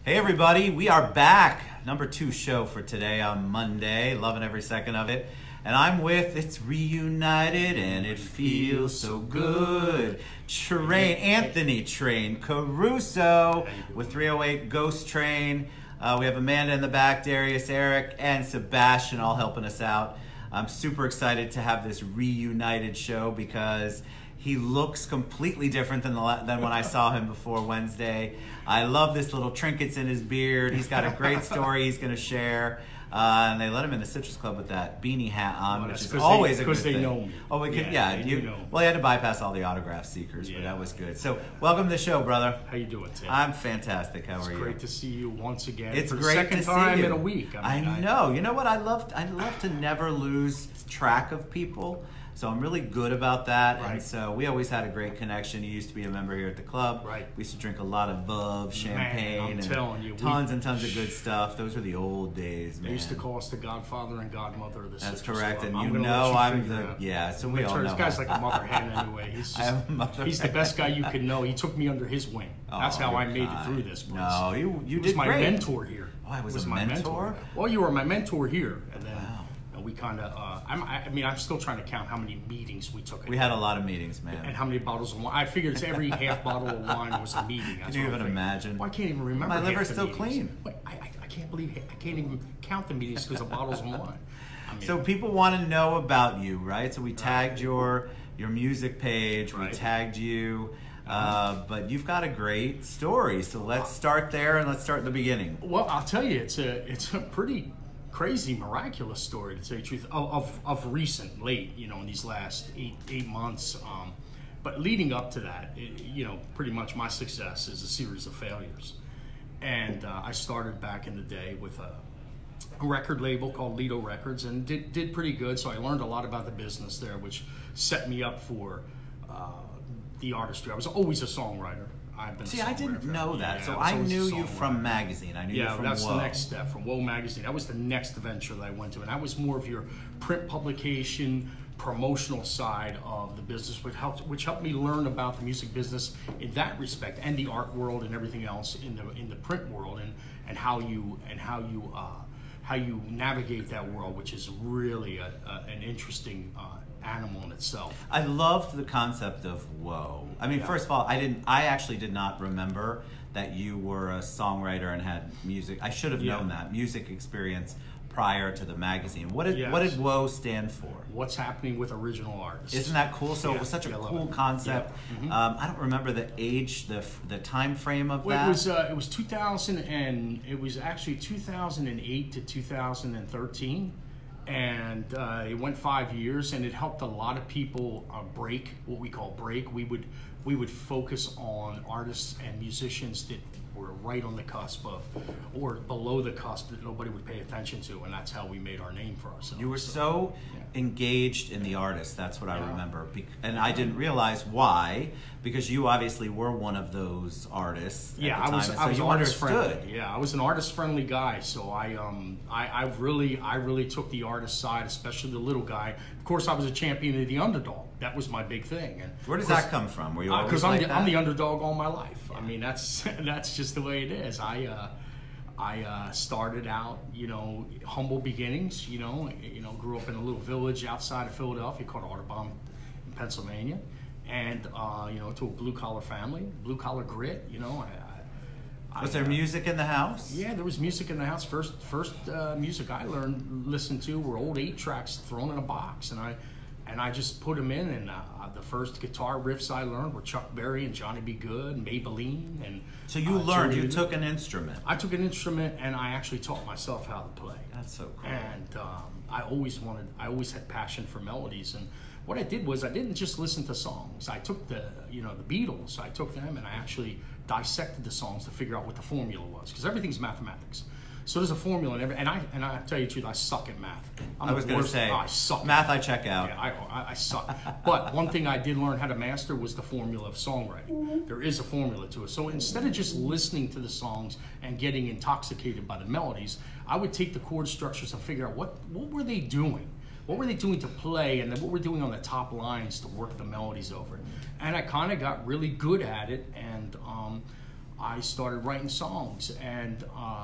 Hey everybody, we are back. Number 2 show for today on Monday. Loving every second of it. And I'm with, it's reunited and it feels so good. Anthony Train Caruso with 308 Ghost Train. We have Amanda in the back, Darius, Eric, and Sebastian all helping us out. I'm super excited to have this reunited show because he looks completely different than when I saw him before Wednesday. I love this little trinkets in his beard. He's got a great story he's going to share. And they let him in the Citrus Club with that beanie hat on, which is always a good thing. Because they know me. Oh, we could, yeah. Well, he had to bypass all the autograph seekers, but that was good. So, welcome to the show, brother. How you doing, Tim? I'm fantastic. How are you? It's great to see you once again. It's for great the second to see time you. in a week. I know. You know what? I love to never lose track of people. So I'm really good about that. Right. And so we always had a great connection. You used to be a member here at the club. Right. We used to drink a lot of Veuve, champagne, man, I'm telling you, tons and tons of good stuff. Those were the old days, man. They used to call us the godfather and godmother of the That's Citrus correct. Club. And you know I'm the, yeah, so we all know. This guy's like a mother hen anyway. He's just, he's the best guy you could know. He took me under his wing. That's how I made it through this place. No, you did great. He was my mentor here. Oh, I was a mentor? Well, you were my mentor here. And then we kind of, I'm still trying to count how many meetings we took. We had a lot of meetings, man. And how many bottles of wine. I figured it's every half bottle of wine was a meeting. Can you even imagine? Well, I can't even remember. My liver's still clean. Wait, I can't believe I can't even count the meetings because of bottles of wine. So people want to know about you, right? So we tagged your music page. We tagged you. But you've got a great story. So let's start there and let's start at the beginning. Well, I'll tell you, it's a pretty crazy, miraculous story, to tell you the truth, of recent, late, in these last eight months. But leading up to that, pretty much my success is a series of failures. And I started back in the day with a record label called Lido Records and did pretty good. So I learned a lot about the business there, which set me up for the artistry. I was always a songwriter. See, I didn't know that, so I knew you from magazine. I knew you from that's Whoa. The next step, from Whoa magazine. That was the next venture that I went to, and that was more of your print publication, promotional side of the business, which helped me learn about the music business in that respect, and the art world and everything else in the print world, and how you navigate that world, which is really an interesting animal in itself. I loved the concept of Whoa. I mean, first of all, I actually did not remember that you were a songwriter and had music. I should have known that music experience prior to the magazine. What did Whoa stand for? What's happening with original artists? Isn't that cool? So it was such a cool concept. I don't remember the age, the time frame of that. It was 2000 and it was actually 2008 to 2013. And it went 5 years, and it helped a lot of people break, what we call break. We would focus on artists and musicians that were right on the cusp of, or below the cusp, that nobody would pay attention to, and that's how we made our name for ourselves. You were so engaged in the artist, that's what I remember. And I didn't realize why, because you obviously were one of those artists at the time. I was artist friendly. Yeah, I was an artist-friendly guy, so I really took the artist side, especially the little guy. Of course, I was a champion of the underdog. That was my big thing. And where does that come from? Were you always like that? I'm the underdog all my life. I mean, that's just the way it is. I started out, humble beginnings. Grew up in a little village outside of Philadelphia called Audubon, in Pennsylvania, and to a blue collar family, blue collar grit. Was there music in the house? Yeah, there was music in the house. First music I listened to were old 8-tracks thrown in a box, and I just put them in. And the first guitar riffs I learned were Chuck Berry and Johnny B. Good and Maybelline. And so you learned. You took an instrument. I took an instrument, and I actually taught myself how to play. That's so cool. And I always had passion for melodies. And what I did was I didn't just listen to songs. I took the Beatles. I took them and I actually dissected the songs to figure out what the formula was, because everything's mathematics. So there's a formula, and I tell you the truth, I suck at math. I was going to say, I suck. Math, I check out. Yeah, I suck. But one thing I did learn how to master was the formula of songwriting. There is a formula to it. So instead of just listening to the songs and getting intoxicated by the melodies, I would take the chord structures and figure out what were they doing. What were they doing to play, and then what we're doing on the top lines to work the melodies over it. And I kind of got really good at it, and I started writing songs, and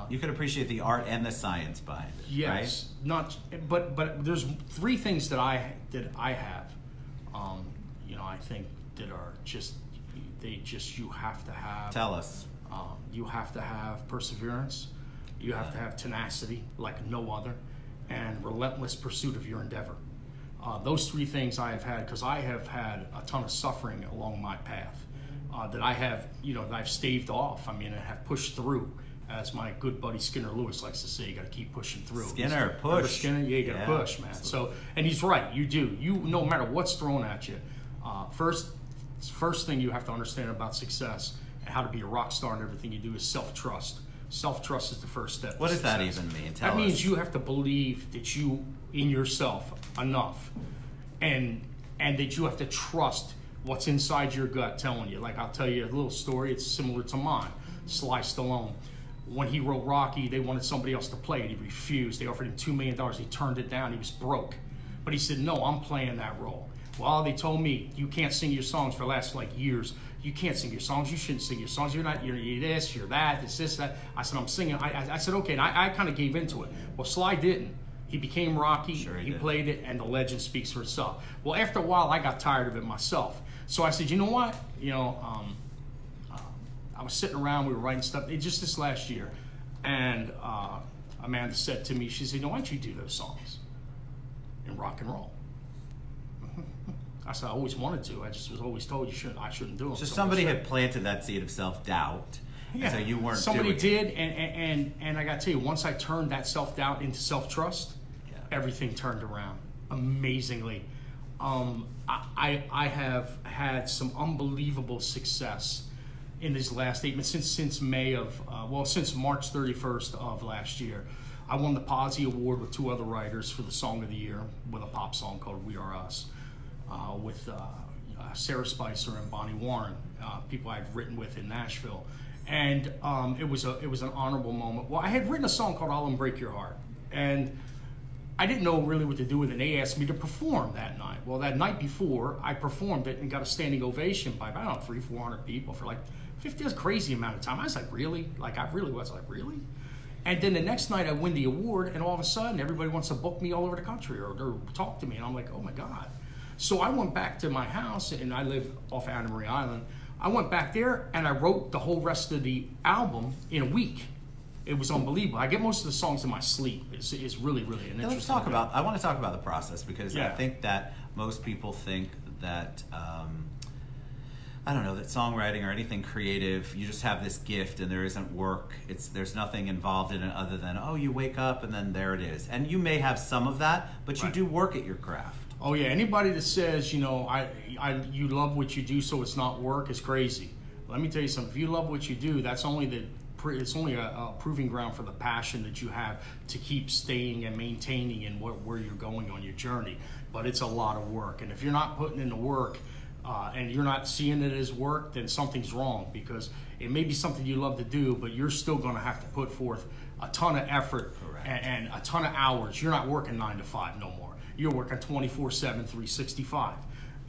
you could appreciate the art and the science behind it. Yes, right? not, but there's three things that I have, you know, I think that are just you have to have. Tell us. You have to have perseverance. You have to have tenacity like no other, and relentless pursuit of your endeavor. Those three things I have had, because I have had a ton of suffering along my path that I have, you know, that I've staved off. I mean, I have pushed through. As my good buddy Skinner Lewis likes to say, you got to keep pushing through. Skinner, push. Skinner, yeah, you got to push, man. So, and he's right. You do. You, no matter what's thrown at you, first thing you have to understand about success and how to be a rock star and everything you do is self-trust. Self-trust is the first step. What does that even mean? Tell us. That means you have to believe that you in yourself enough, and that you have to trust what's inside your gut telling you. Like, I'll tell you a little story. It's similar to mine. Sly Stallone. When he wrote Rocky, they wanted somebody else to play it. He refused. They offered him $2 million. He turned it down. He was broke. But he said, no, I'm playing that role. Well, they told me, you can't sing your songs for the last, like, years. You can't sing your songs. You shouldn't sing your songs. You're this, you're that, this, that. I said, I'm singing. I said, okay. And I kind of gave into it. Well, Sly didn't. He became Rocky. Sure he did. Played it, and the legend speaks for itself. Well, after a while, I got tired of it myself. So I said, you know what? You know, I was sitting around, we were writing stuff, just this last year, and Amanda said to me, she said, why don't you do those songs in rock and roll? I said, I always wanted to. I just was always told I shouldn't do them. So somebody had planted that seed of self-doubt, yeah. so you weren't Somebody doing did, and I got to tell you, once I turned that self-doubt into self-trust, everything turned around amazingly. I have had some unbelievable success in these last 8 months, since May of, since March 31st of last year. I won the Posy Award with 2 other writers for the Song of the Year with a pop song called We Are Us, with Sarah Spicer and Bonnie Warren, people I've written with in Nashville. And it was an honorable moment. Well, I had written a song called I'll Break Your Heart, and I didn't know really what to do with it. And they asked me to perform that night. Well, that night before, I performed it and got a standing ovation by, I don't know, 300-400 people for like 50, that's a crazy amount of time. I was like, really? Like, I really was like, really? And then the next night I win the award, and all of a sudden everybody wants to book me all over the country or talk to me. And I'm like, oh my God. So I went back to my house, and I live off Anna Marie Island. I went back there and I wrote the whole rest of the album in a week. It was unbelievable. I get most of the songs in my sleep. It's really, really an interesting Let's talk about, I want to talk about the process, because Yeah. I think that most people think that, I don't know, that songwriting or anything creative, you just have this gift and there isn't work. There's nothing involved in it other than, oh, you wake up and then there it is. And you may have some of that, but you Right. do work at your craft. Oh yeah, anybody that says, you know, you love what you do, so it's not work, is crazy. Let me tell you something. If you love what you do, it's only a proving ground for the passion that you have to keep staying and maintaining in where you're going on your journey. But it's a lot of work, and if you're not putting in the work and you're not seeing it as work, then something's wrong, because it may be something you love to do, but you're still going to have to put forth a ton of effort and a ton of hours. You're not working 9 to 5 no more. You're working 24/7, 365.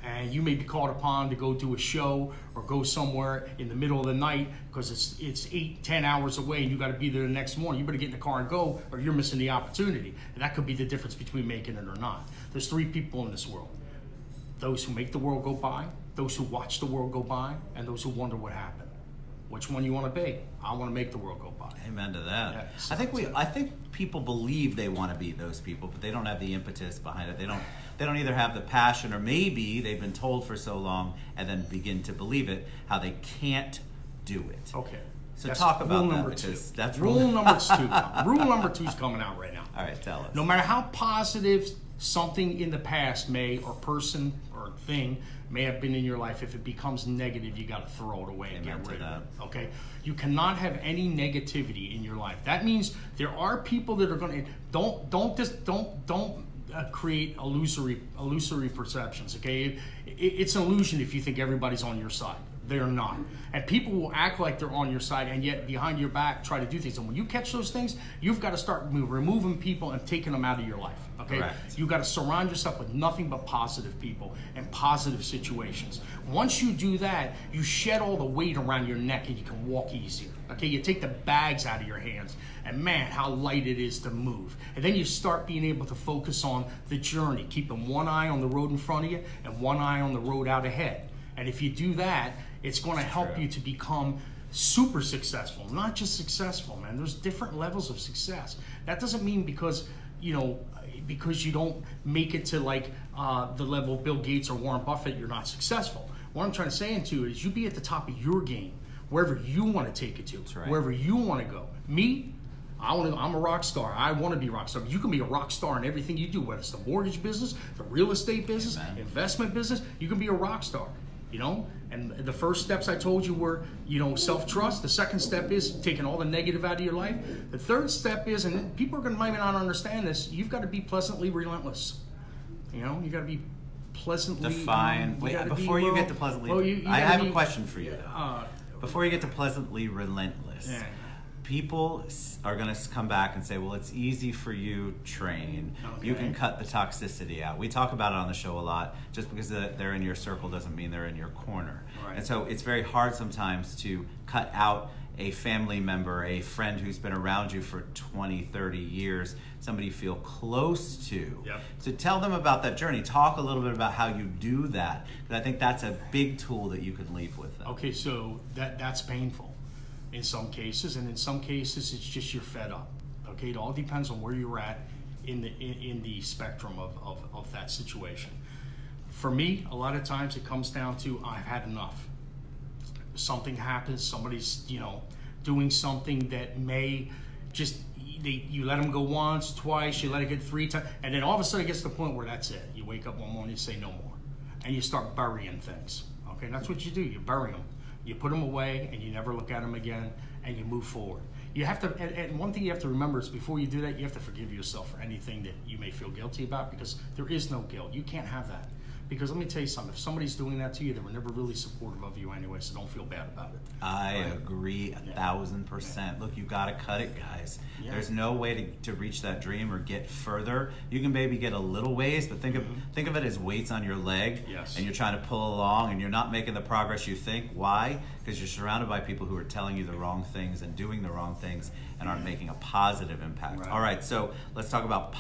And you may be called upon to go do a show or go somewhere in the middle of the night because it's 8-10 hours away and you got to be there the next morning. You better get in the car and go, or you're missing the opportunity. And that could be the difference between making it or not. There's 3 people in this world: those who make the world go by, those who watch the world go by, and those who wonder what happened. Which one you want to be? I want to make the world go by. Amen to that. Yeah, I think people believe they want to be those people, but they don't have the impetus behind it. They don't either have the passion, or maybe they've been told for so long and then begin to believe it, how they can't do it. Okay. So That's talk about rule that, number because 2. that's rule number 2. Rule number 2 is coming out right now. All right, tell us. No matter how positive something in the past may, or person or thing may have been in your life, if it becomes negative, you got to throw it away and Amen get rid to of that. it. Okay, you cannot have any negativity in your life. That means there are people that are going to don't create illusory perceptions. Okay, it's an illusion if you think everybody's on your side. They're not. And people will act like they're on your side, and yet behind your back try to do things. And when you catch those things, you've got to start removing people and taking them out of your life. Okay? Correct. You've got to surround yourself with nothing but positive people and positive situations. Once you do that, you shed all the weight around your neck and you can walk easier. Okay? You take the bags out of your hands, and man, how light it is to move. And then you start being able to focus on the journey, keeping one eye on the road in front of you and one eye on the road out ahead. And if you do that, it's going to help you to become super successful. Not just successful, man. There's different levels of success. That doesn't mean because you don't make it to like the level of Bill Gates or Warren Buffett, you're not successful. What I'm trying to say to you is you be at the top of your game, wherever you want to take it to, wherever you want to go. Me, I'm a rock star. I want to be a rock star. You can be a rock star in everything you do, whether it's the mortgage business, the real estate business, investment business. You can be a rock star. And the first steps I told you were, self-trust. The second step is taking all the negative out of your life. The third step is, and people are going to maybe not understand this, you've got to be pleasantly relentless. You got to be pleasantly... Define. Before you get to pleasantly... I have a question for you. Before you get to pleasantly relentless, people are going to come back and say, well, it's easy for you, train. Okay. You can cut the toxicity out. We talk about it on the show a lot. Just because they're in your circle doesn't mean they're in your corner. Right. And so it's very hard sometimes to cut out a family member, a friend who's been around you for 20, 30 years, somebody you feel close to. Yep. So tell them about that journey. Talk a little bit about how you do that. Because I think that's a big tool that you can leave with them. Okay, so that's painful in some cases, and in some cases it's just you're fed up. Okay, it all depends on where you're at in the spectrum of that situation. For me, a lot of times it comes down to I've had enough. Something happens, somebody's doing something that may just you let them go once, twice, you let it get 3 times, and then all of a sudden it gets to the point where that's it. You wake up one morning, you say no more, and you start burying things. Okay, that's what you do. You bury them. You put them away and you never look at them again, and you move forward. You have to, and one thing you have to remember is before you do that, you have to forgive yourself for anything that you may feel guilty about, because there is no guilt. You can't have that. Because let me tell you something, if somebody's doing that to you, they were never really supportive of you anyway, so don't feel bad about it. I agree 1,000%. Look, you gotta cut it, guys. There's no way to reach that dream or get further. You can maybe get a little ways, but think of it as weights on your leg, and you're trying to pull along, and you're not making the progress you think. Why? Because you're surrounded by people who are telling you the wrong things and doing the wrong things and aren't making a positive impact. All right, so let's talk about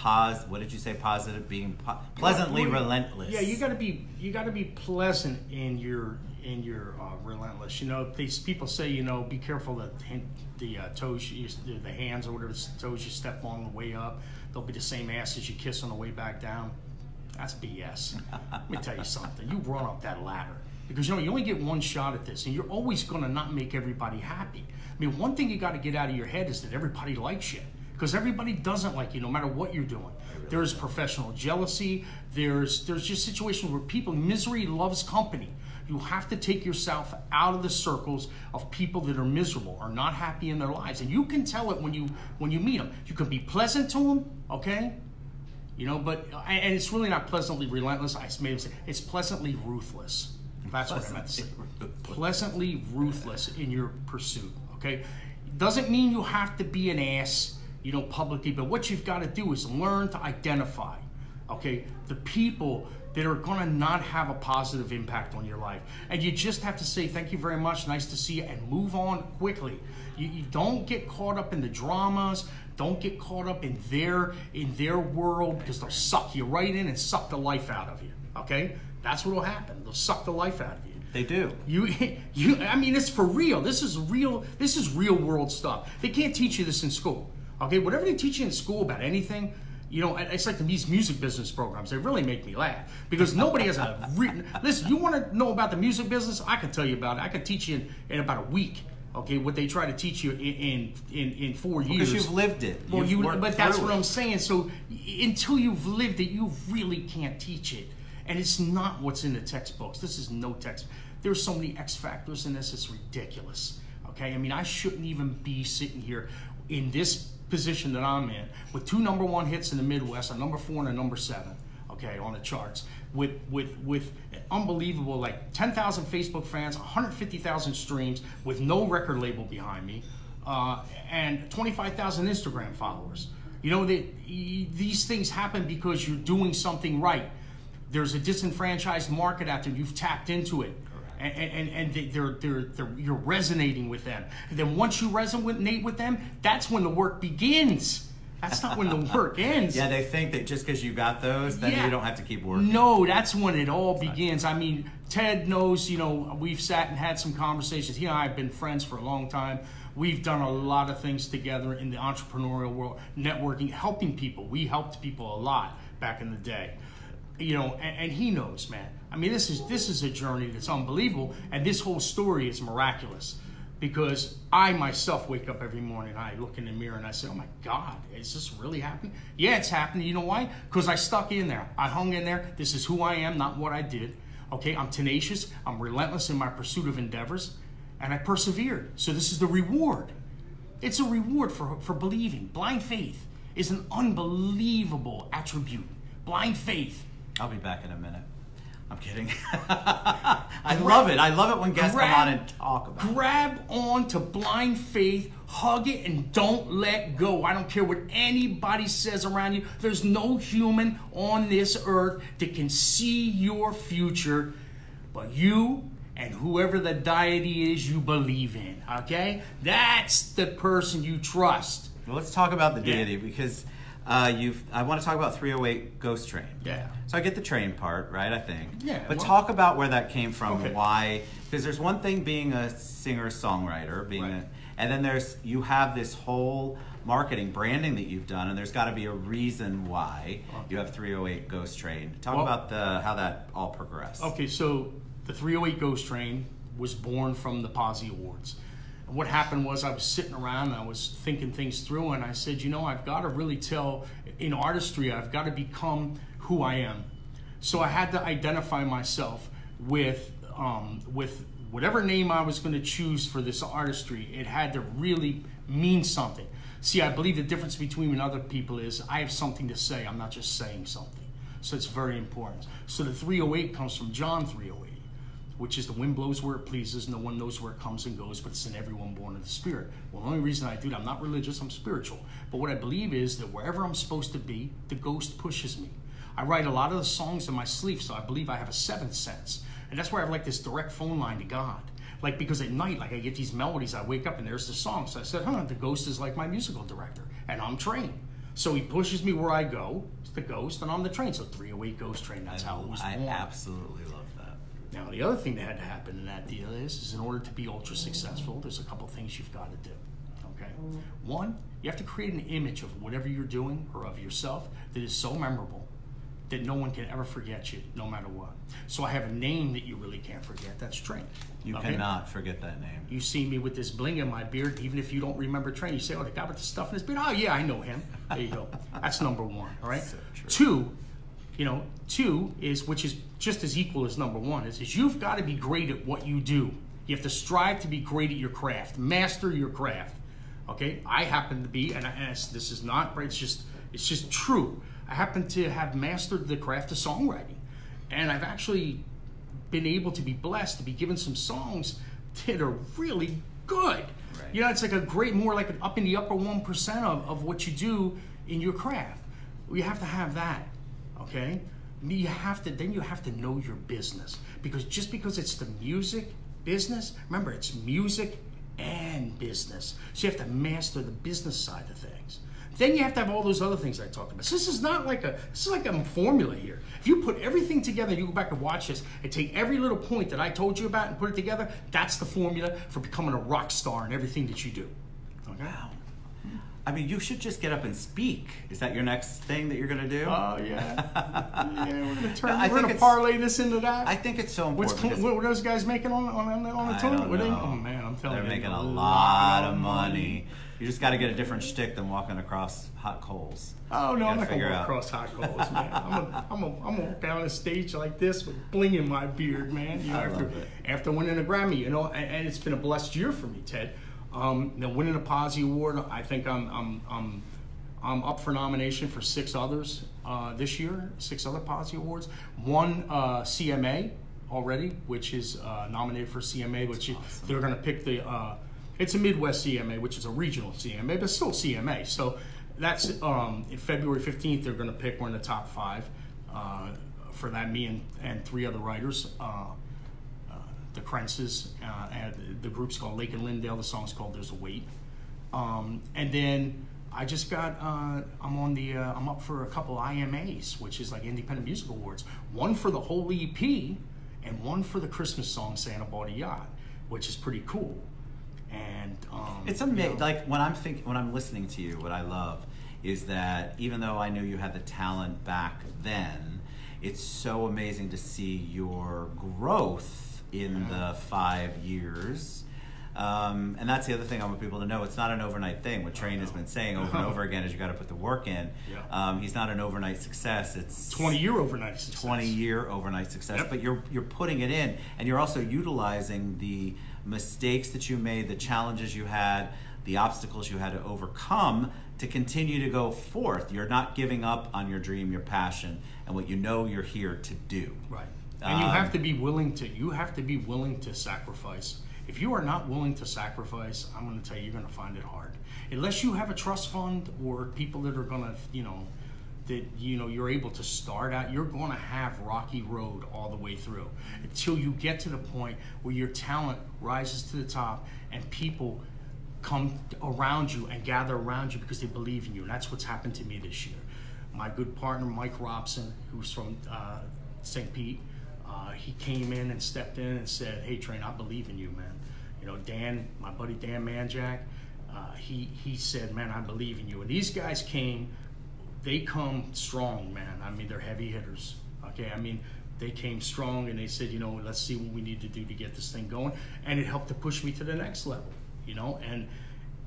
what did you say? Positive, being pleasantly relentless. Yeah, you got to be pleasant in your relentless. These people say, be careful the toes, the hands or whatever toes you step on the way up. They'll be the same asses you kiss on the way back down. That's BS. Let me tell you something. You run up that ladder. Because you only get one shot at this, and you're always going to not make everybody happy. I mean, one thing you got to get out of your head is that everybody likes you, because everybody doesn't like you, no matter what you're doing. There's professional jealousy. There's just situations where misery loves company. You have to take yourself out of the circles of people that are miserable or not happy in their lives, and you can tell it when you meet them. You can be pleasant to them, okay? But and it's really not pleasantly relentless. I may have said it's pleasantly ruthless. That's what I meant to say. Pleasantly ruthless in your pursuit, okay? Doesn't mean you have to be an ass, publicly, but what you've got to do is learn to identify, okay, the people that are going to not have a positive impact on your life. And you just have to say, thank you very much, nice to see you, and move on quickly. You don't get caught up in the dramas. Don't get caught up in their world, because they'll suck you right in and suck the life out of you, okay? That's what will happen. They'll suck the life out of you. They do. I mean, it's for real. This is real world stuff. They can't teach you this in school. Okay, whatever they teach you in school about anything, it's like these music business programs. They really make me laugh, because nobody has a listen. You want to know about the music business? I can tell you about it. I can teach you in about a week. Okay, what they try to teach you in 4 years. Because you've lived it. But that's what I'm saying. So until you've lived it, you really can't teach it. And it's not what's in the textbooks. This is no text. There's so many X factors in this, it's ridiculous. Okay, I mean, I shouldn't even be sitting here in this position that I'm in with 2 #1 hits in the Midwest, a #4 and a #7. okay, on the charts with unbelievable, like 10,000 Facebook fans, 150,000 streams with no record label behind me, and 25,000 Instagram followers. You know, these things happen because you're doing something right. There's a disenfranchised market out there. You've tapped into it, and you're resonating with them. And then once you resonate with them, that's when the work begins. That's not when the work ends. Yeah, they think that just because you got those, then you don't have to keep working. No, that's when it all begins. I mean, Ted knows, you know, we've sat and had some conversations. He and I have been friends for a long time. We've done a lot of things together in the entrepreneurial world, networking, helping people. We helped people a lot back in the day. You know, and he knows, man. I mean, this is a journey that's unbelievable, and this whole story is miraculous. Because I myself wake up every morning, I look in the mirror and I say, oh my God, is this really happening? Yeah, it's happening. You know why? Because I stuck in there. I hung in there. This is who I am, not what I did. Okay, I'm tenacious. I'm relentless in my pursuit of endeavors. And I persevered. So this is the reward. It's a reward for believing. Blind faith is an unbelievable attribute. Blind faith. I'll be back in a minute. I'm kidding. I love it. I love it when guests come on and talk about it. Grab on to blind faith, hug it, and don't let go. I don't care what anybody says around you. There's no human on this earth that can see your future but you and whoever the deity is you believe in, okay? That's the person you trust. Well, let's talk about the deity because I want to talk about 308 Ghost Train. Yeah. So I get the train part, right, I think. Yeah. But talk about where that came from, Okay. why, because there's one thing being a singer-songwriter, and then you have this whole marketing, branding that you've done, and there's got to be a reason why you have 308 Ghost Train. Talk about how that all progressed. Okay, so the 308 Ghost Train was born from the Posse Awards. And what happened was I was sitting around and I was thinking things through, and I said, you know, I've got to really tell, in artistry, I've got to become who I am. So I had to identify myself with whatever name I was going to choose for this artistry. It had to really mean something. See, I believe the difference between me and other people is I have something to say. I'm not just saying something. So it's very important. So the 308 comes from John 308. Which is the wind blows where it pleases, no one knows where it comes and goes, but it's in everyone born of the Spirit. Well, the only reason I do that, I'm not religious, I'm spiritual. But what I believe is that wherever I'm supposed to be, the ghost pushes me. I write a lot of the songs in my sleep, so I believe I have a seventh sense. And that's why I have like this direct phone line to God. Like, because at night, like I get these melodies, I wake up and there's the song. So I said, the ghost is like my musical director, and I'm trained. So he pushes me where I go, it's the ghost, and I'm the train. So 308 Ghost Train, that's how it was born. I absolutely love that. Now, the other thing that had to happen in that deal is in order to be ultra successful, there's a couple things you've got to do, okay? One, you have to create an image of whatever you're doing or of yourself that is so memorable that no one can ever forget you, no matter what. So I have a name that you really can't forget. That's Train. You cannot forget that name. You see me with this bling in my beard, even if you don't remember Train, you say, oh, the guy with the stuff in his beard? Oh, yeah, I know him. There you go. That's number one, all right? So true. Two is, which is just as equal as number one, is you've got to be great at what you do. You have to strive to be great at your craft, master your craft. Okay, I happen to be, and this is not right. It's just true. I happen to have mastered the craft of songwriting, and I've actually been able to be blessed to be given some songs that are really good. Right. You know, it's like more like up in the upper 1% of what you do in your craft. Well, you have to have that. Okay, then you have to know your business, because just because it's the music business, remember it's music and business. So you have to master the business side of things. Then you have to have all those other things I talked about. So this is like a formula here. If you put everything together, you go back and watch this and take every little point that I told you about and put it together. That's the formula for becoming a rock star in everything that you do. Okay. Wow. I mean, you should just get up and speak. Is that your next thing that you're going to do? Oh, yeah. We're going to parlay this into that. I think it's so important. What are those guys making on the tournament? Oh, man, I'm telling you. They're making a lot of money. You just got to get a different shtick than walking across hot coals. Oh, no, I'm not going to walk across hot coals, man. I'm going to walk down a stage like this with bling in my beard, man. You know, after winning a Grammy, you know, and it's been a blessed year for me, Ted. Winning a Posse Award, I think I'm I'm up for nomination for 6 others this year, 6 other Posse Awards. 1 CMA already, which is nominated for CMA, which awesome. They're going to pick the, it's a Midwest CMA, which is a regional CMA, but still CMA. So that's February 15th, they're going to pick one of the top 5 for that, me and 3 other writers. The Krentzes, and the group's called Lake and Lindale. The song's called There's a Wait. And then I just got, I'm up for a couple IMAs, which is like Independent Music Awards. 1 for the whole EP, and 1 for the Christmas song Santa Bought a Yacht, which is pretty cool. And it's amazing. You know, like when I'm listening to you, what I love is that even though I knew you had the talent back then, it's so amazing to see your growth in the 5 years. And that's the other thing I want people to know. It's not an overnight thing. What Train has been saying over and over again is you got to put the work in. Yeah. He's not an overnight success. It's 20-year overnight success. 20-year overnight success. Yep. But you're putting it in, and you're also utilizing the mistakes that you made, the challenges you had, the obstacles you had to overcome to continue to go forth. You're not giving up on your dream, your passion, and what you know you're here to do. Right. And you have to be willing to sacrifice. If you are not willing to sacrifice, I'm going to tell you, you're going to find it hard. Unless you have a trust fund or people that are going to, you're able to start out, you're going to have rocky road all the way through until you get to the point where your talent rises to the top and people come around you and gather around you because they believe in you. And that's what's happened to me this year. My good partner, Mike Robson, who's from St. Pete, he came in and stepped in and said, "Hey, Train, I believe in you, man." You know, Dan, my buddy Dan Manjack, he said, "Man, I believe in you." And these guys they come strong, man. I mean, they're heavy hitters. Okay, I mean, they came strong and they said, let's see what we need to do to get this thing going. And it helped to push me to the next level,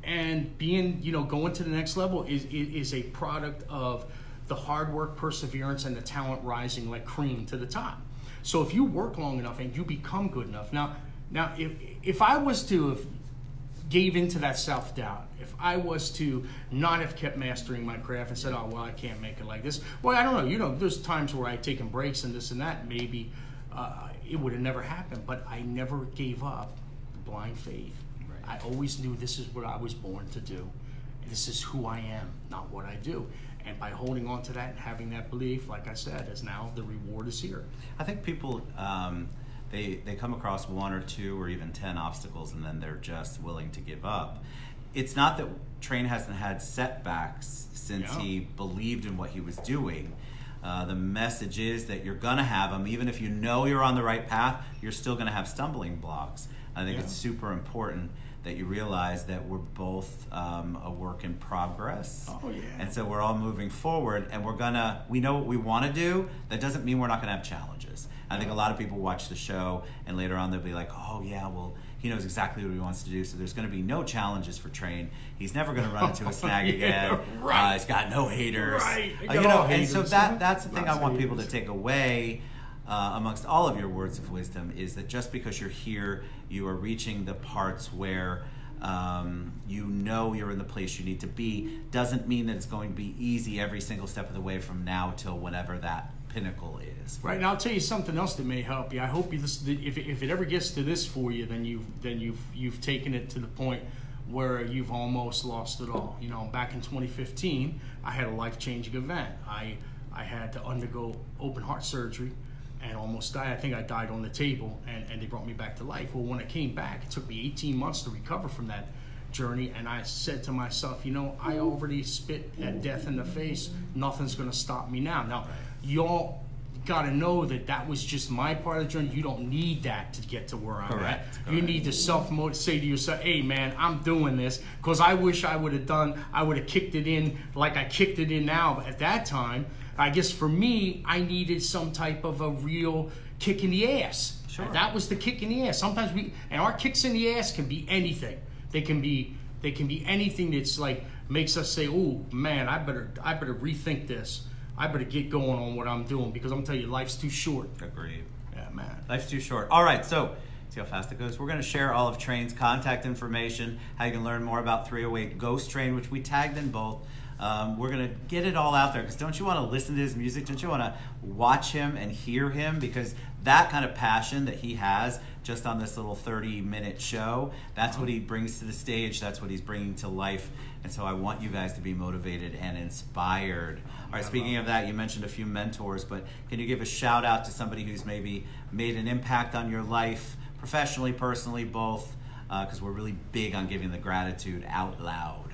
and being, going to the next level is a product of the hard work, perseverance, and the talent rising like cream to the top. So if you work long enough and you become good enough, now if I was to have gave into that self-doubt, if I was to not have kept mastering my craft and said, "Oh, well, I can't make it like this," well, I don't know. There's times where I've taken breaks and this and that. Maybe it would have never happened, but I never gave up the blind faith. Right. I always knew this is what I was born to do. And this is who I am, not what I do. And by holding on to that and having that belief, like I said, is now the reward is here. I think people, they come across 1 or 2 or even 10 obstacles and then they're just willing to give up. It's not that Train hasn't had setbacks since he believed in what he was doing. The message is that you're going to have them. Even if you know you're on the right path, you're still going to have stumbling blocks. I think it's super important that you realize that we're both a work in progress. Oh, yeah. And so we're all moving forward, and we know what we want to do. That doesn't mean we're not going to have challenges. I think a lot of people watch the show, and later on they'll be like, "Oh, yeah, well, he knows exactly what he wants to do, so there's going to be no challenges for Train. He's never going to run into a snag again. Right. He's got no haters." Right. And so that's the thing I want people to take away amongst all of your words of wisdom, is that just because you're here, you are reaching the parts where you're in the place you need to be, doesn't mean that it's going to be easy every single step of the way from now till whenever that pinnacle is. Right. Now I'll tell you something else that may help you. I hope if it ever gets to this for you, then you've taken it to the point where you've almost lost it all. Back in 2015, I had a life-changing event. I had to undergo open heart surgery and almost died. I think I died on the table, and they brought me back to life. Well, when I came back, it took me 18 months to recover from that journey, and I said to myself, I already spit at death in the face. Nothing's going to stop me now. Now, y'all got to know that was just my part of the journey. You don't need that to get to where I'm at. You need to self-motivate, say to yourself, "Hey, man, I'm doing this," because I wish I would have kicked it in like I kicked it in now. But at that time, I guess for me, I needed some type of a real kick in the ass. Sure. And that was the kick in the ass. Sometimes our kicks in the ass can be anything. They can be anything that's like makes us say, "Oh man, I better rethink this. I better get going on what I'm doing," because I'm telling you, life's too short. Agreed. Yeah, man. Life's too short. All right, so see how fast it goes. We're going to share all of Train's contact information, how you can learn more about 308 Ghost Train, which we tagged in both We're going to get it all out there, because don't you want to listen to his music? Don't you want to watch him and hear him? Because that kind of passion that he has just on this little 30-minute show, that's what he brings to the stage. That's what he's bringing to life. And so I want you guys to be motivated and inspired. All right, speaking of that, you mentioned a few mentors, but can you give a shout out to somebody who's maybe made an impact on your life, professionally, personally, both? Because we're really big on giving the gratitude out loud.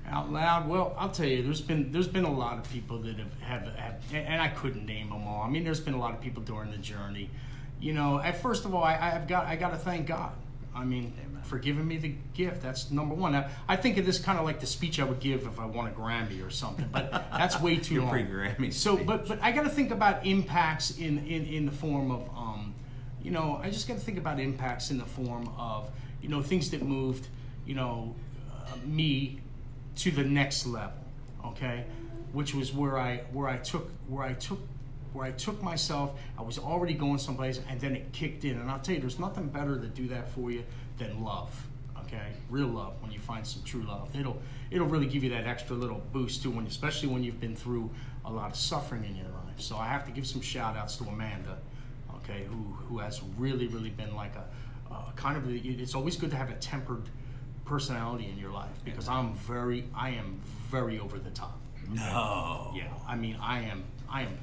Out loud? Well, I'll tell you, there's been a lot of people that have, and I couldn't name them all. I mean, there's been a lot of people during the journey. You know, first of all, I got to thank God. I mean, Amen. For giving me the gift. That's number one. Now, I think of this kind of like the speech I would give if I won a Grammy or something, but that's way too long. Pre-Grammy So, speech. but I got to think about impacts in the form of, you know, I just got to think about impacts in the form of, you know, things that moved, you know, me to the next level, okay, which was where I took myself. I was already going someplace, and then it kicked in. And I'll tell you, there's nothing better to do that for you than love, okay, real love. When you find some true love, it'll really give you that extra little boost too, especially when you've been through a lot of suffering in your life. So I have to give some shout outs to Amanda, okay, who has really been like a kind of. It's always good to have a tempered personality in your life, because I am very over the top. Okay? No. Yeah, I mean, I am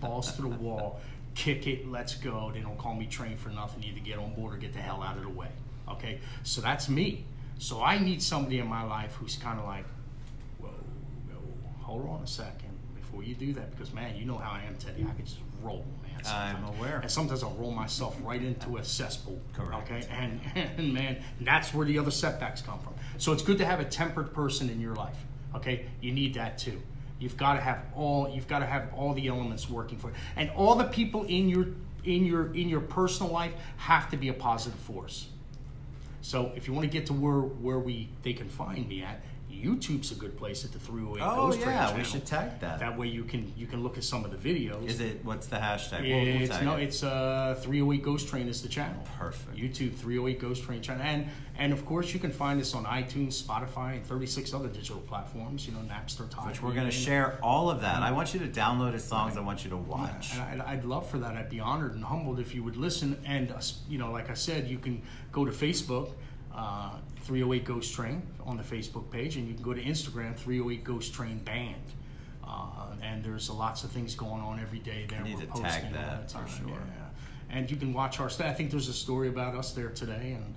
balls to the wall, kick it, let's go. They don't call me train for nothing. Either get on board or get the hell out of the way. Okay, so that's me. So I need somebody in my life who's kind of like, whoa, hold on a second before you do that, because man, you know how I am, Teddy. I can just roll, man. I'm aware. And sometimes I'll roll myself right into a cesspool. Correct. Okay, and man, that's where the other setbacks come from. So it's good to have a tempered person in your life. Okay, you need that too. You've got to have all the elements working for you, and all the people in your personal life have to be a positive force. So if you want to get to where they can find me at, YouTube's a good place at the 308 Ghost Train channel. We should tag that. That way you can look at some of the videos. Is it, what's the hashtag? It's 308 Ghost Train is the channel. Perfect. YouTube 308 Ghost Train channel, and of course you can find us on iTunes, Spotify, and 36 other digital platforms. You know, Napster, Tidal. Which we're going to share all of that. I want you to download his songs. I want you to watch. And I'd love for that. I'd be honored and humbled if you would listen. And you know, like I said, you can go to Facebook. 308 Ghost Train on the Facebook page, and you can go to Instagram, 308 Ghost Train Band, and there's lots of things going on every day there. I need We're to posting tag all that the time. for sure. Yeah. And you can watch our stuff. I think there's a story about us there today, and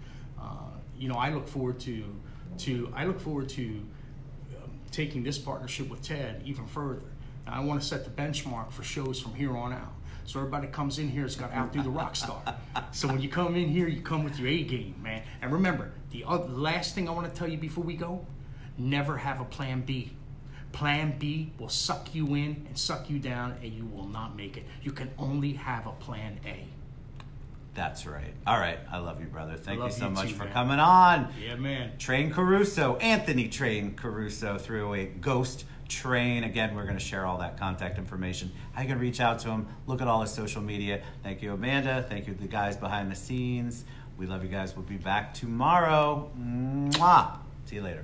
you know, I look forward to taking this partnership with Ted even further. And I want to set the benchmark for shows from here on out. So everybody comes in here has got to outdo the rock star. So when you come in here, you come with your A game, man. And remember, the last thing I want to tell you before we go, never have a plan B. Plan B will suck you in and suck you down, and you will not make it. You can only have a plan A. That's right. All right. I love you, brother. Thank you so much for man. coming on. Yeah, man. Train Caruso, Anthony Train Caruso, 308 Ghost Train. Again, we're going to share all that contact information. How you can reach out to him. Look at all his social media. Thank you, Amanda. Thank you to the guys behind the scenes. We love you guys. We'll be back tomorrow. Mwah. See you later.